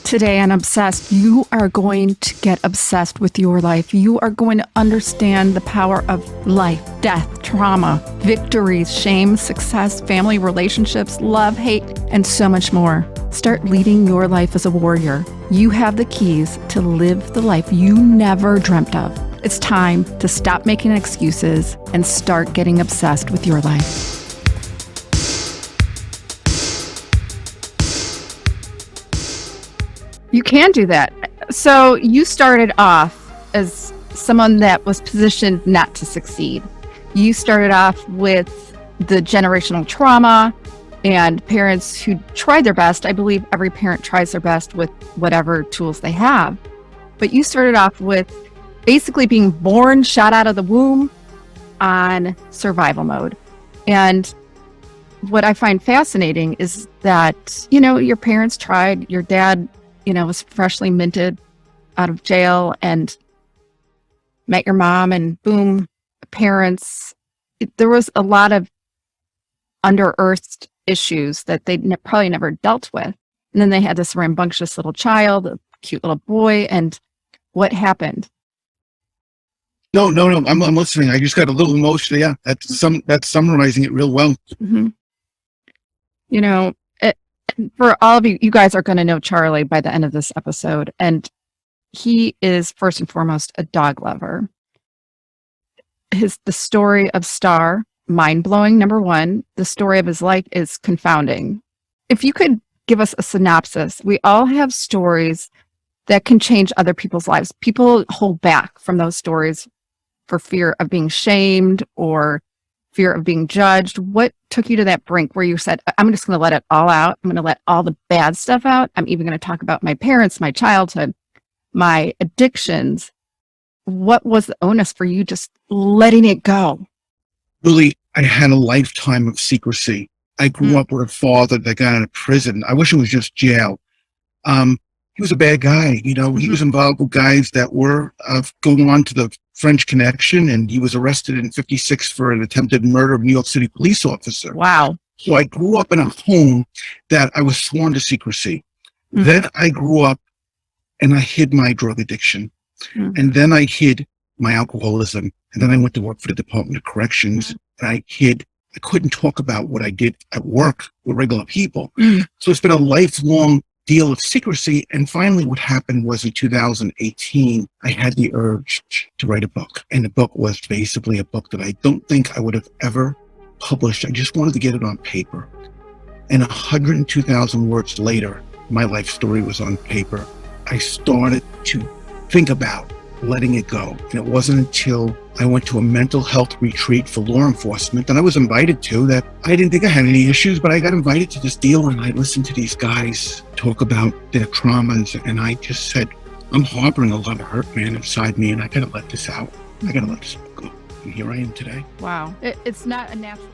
Today on Obsessed, you are going to get obsessed with your life. You are going to understand the power of life, death, trauma, victories, shame, success, family relationships, love, hate, and so much more. Start leading your life as a warrior. You have the keys to live the life you never dreamt of. It's time to stop making excuses and start getting obsessed with your life. You can do that. So you started off as someone that was positioned not to succeed. You started off with the generational trauma and parents who tried their best. I believe every parent tries their best with whatever tools they have. But you started off with basically being born, shot out of the womb on survival mode. And what I find fascinating is that, your parents tried, your dad was freshly minted out of jail and met your mom, and boom, parents. There was a lot of under-earthed issues that they probably never dealt with. And then they had this rambunctious little child, a cute little boy, and what happened? No. I'm listening. I just got a little emotional. Yeah, that's summarizing it real well. Mm-hmm. For all of you, you guys are going to know Charlie by the end of this episode. And he is first and foremost a dog lover. The story of Star, mind-blowing, number one. The story of his life is confounding. If you could give us a synopsis, we all have stories that can change other people's lives. People hold back from those stories for fear of being shamed or fear of being judged. What took you to that brink where you said, I'm just going to let it all out. I'm going to let all the bad stuff out. I'm even going to talk about my parents, my childhood, my addictions. What was the onus for you just letting it go? Really, I had a lifetime of secrecy. I grew up with a father that got out of prison. I wish it was just jail. He was a bad guy. He was involved with guys that were going on to the French Connection, and he was arrested in 1956 for an attempted murder of a New York City police officer. Wow. So I grew up in a home that I was sworn to secrecy. Mm-hmm. Then I grew up and I hid my drug addiction. Mm-hmm. And then I hid my alcoholism. And then I went to work for the Department of Corrections. Mm-hmm. And I couldn't talk about what I did at work with regular people. Mm-hmm. So it's been a lifelong deal of secrecy. And finally what happened was in 2018, I had the urge to write a book. And the book was basically a book that I don't think I would have ever published. I just wanted to get it on paper. And 102,000 words later, my life story was on paper. I started to think about letting it go. And it wasn't until I went to a mental health retreat for law enforcement, and I was invited to, that I didn't think I had any issues, but I got invited to this deal, and I listened to these guys talk about their traumas, and I just said, I'm harboring a lot of hurt, man, inside me, and I gotta let this out. I gotta let this go. And here I am today. Wow. It's not a natural